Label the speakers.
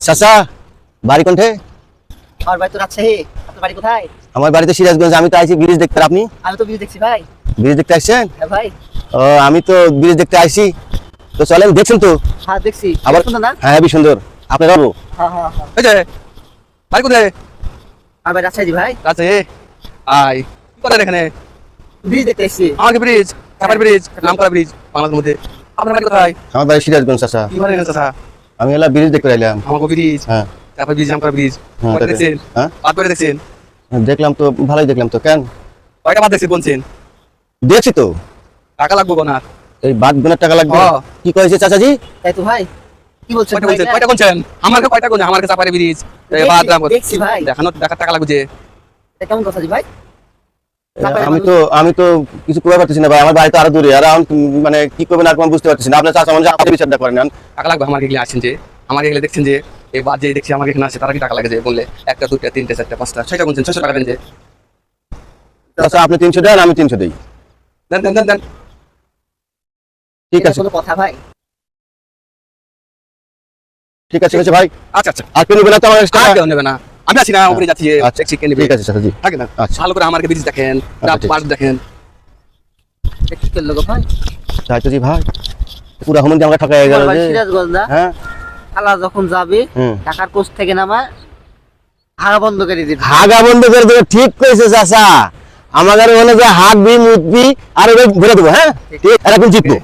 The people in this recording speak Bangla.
Speaker 1: চাচা বাড়ি কোনঠে?
Speaker 2: আমার বাড়ি তো রাজশাহী। আপনার বাড়ি কোথায়?
Speaker 1: আমার বাড়ি তো সিরাজগঞ্জ। আমি তো আইছি ব্রিজ দেখতে। আপনি?
Speaker 2: আমি তো ব্রিজ দেখছি ভাই।
Speaker 1: ব্রিজ দেখতে আসছেন?
Speaker 2: হ্যাঁ ভাই।
Speaker 1: ও আমি তো ব্রিজ দেখতে আইছি। তো চলেন, দেখছেন তো?
Speaker 2: হ্যাঁ দেখছি।
Speaker 1: আবার
Speaker 2: সুন্দর না?
Speaker 1: হ্যাঁ, হেবি সুন্দর। আপনি যাবো?
Speaker 2: হ্যাঁ হ্যাঁ হ্যাঁ।
Speaker 3: এই যে বাড়ি কোথায়?
Speaker 2: আমার বাড়ি রাজশাহী ভাই।
Speaker 3: আছে আই কি করেন এখানে?
Speaker 2: ব্রিজ দেখতে এসেছি।
Speaker 3: আমাকে ব্রিজ, কাপার ব্রিজ, নাম করা ব্রিজ বাংলার মধ্যে। আপনার বাড়ি কোথায়?
Speaker 1: আমার বাড়ি সিরাজগঞ্জ চাচা।
Speaker 3: কি বলেন চাচা?
Speaker 1: আমি এলা ব্রিজ দেখতে আইলাম।
Speaker 3: আমাকে ব্রিজ,
Speaker 1: হ্যাঁ
Speaker 3: কাপার ব্রিজ, নাম করা ব্রিজ।
Speaker 1: হ্যাঁ,
Speaker 3: কয়টা দেখছেন?
Speaker 1: হ্যাঁ
Speaker 3: বাদ করে দেখছেন?
Speaker 1: দেখলাম তো, ভালোই দেখলাম তো। কেন?
Speaker 3: কয়টা বাদ দেখছেন বলছেন?
Speaker 1: দেখছি তো।
Speaker 3: টাকা লাগবে কোন আর?
Speaker 1: এই বাদ গুনার টাকা লাগবে।
Speaker 3: হ্যাঁ।
Speaker 1: কি কয়েছে চাচাজি?
Speaker 2: তাই তো ভাই। কি বলছেন
Speaker 3: কয়টা
Speaker 2: ভাই?
Speaker 3: বলছেন? কয়টা কোনছেন? আমাকে কয়টা কোন? আমার কাছে চাপারে ব্রিজ, বাদ নাম করে।
Speaker 2: দেখছি ভাই।
Speaker 3: দেখার টাকা লাগবে যে।
Speaker 2: এটা কেমন কথা জি ভাই?
Speaker 1: আমি তো কিছু করতে পারতেছি না ভাই। আমার বাড়ি তো আরো দূরে। আর আমি মানে কি করবেন আর বুঝতে পারতেছি না। আপনার চাচা মানে আপনি বিচারটা করেন না।
Speaker 3: টাকা লাগবে আমার এগুলো আসছেন যে, আমার এগুলো দেখছেন যে, এই বাদ যে দেখছি আমার এখানে আসে তারা কি টাকা লাগে যে বললে একটা দুইটা তিনটা চারটা পাঁচটা ছয়টা কোনছেন? 600 টাকা দেন যে।
Speaker 1: চাচা আপনি 300 দেন, আমি 300 দেই।
Speaker 3: দেন দেন দেন দেন।
Speaker 1: ঠিক
Speaker 2: এটা
Speaker 1: আছে,
Speaker 2: কোনো কথা ভাই?
Speaker 1: ঠিক আছে ভাই।
Speaker 3: আচ্ছা আচ্ছা,
Speaker 1: আর কেউ নেবে না তো আমার
Speaker 3: আর
Speaker 1: টাকা?
Speaker 3: কেউ নেবে না। আমি আছি না, উপরে যাচ্ছি যে
Speaker 1: আচ্ছা,
Speaker 3: ট্যাক্সি কিনে নেবে।
Speaker 1: ঠিক আছে চাচাজি।
Speaker 3: থাকে না?
Speaker 1: আচ্ছা।
Speaker 3: ভালো করে আমার ব্রিজ দেখেন,
Speaker 1: আচ্ছা, ঠিক
Speaker 3: পার্ক দেখেন।
Speaker 2: এটা কি করলো গো ভাই?
Speaker 1: তাই তো জি ভাই, পুরা হুমন্দি আমাকে ঠকাই গেল
Speaker 2: আমার বাড়ি
Speaker 1: যে।
Speaker 2: সিরাজগঞ্জ না?
Speaker 1: হ্যাঁ
Speaker 2: খালা যখন যাবে
Speaker 1: হুম।
Speaker 2: ঢাকার কোচ থেকে নামা হাগা বন্ধ করে দিবে।
Speaker 1: হাগা বন্ধ করে দেবে। ঠিক কইছে চাচা। আমাদের হলে যে হাগবি মুতবি আর ওই ভরে দেবো। হ্যাঁ ঠিক, এরকম জিতবো।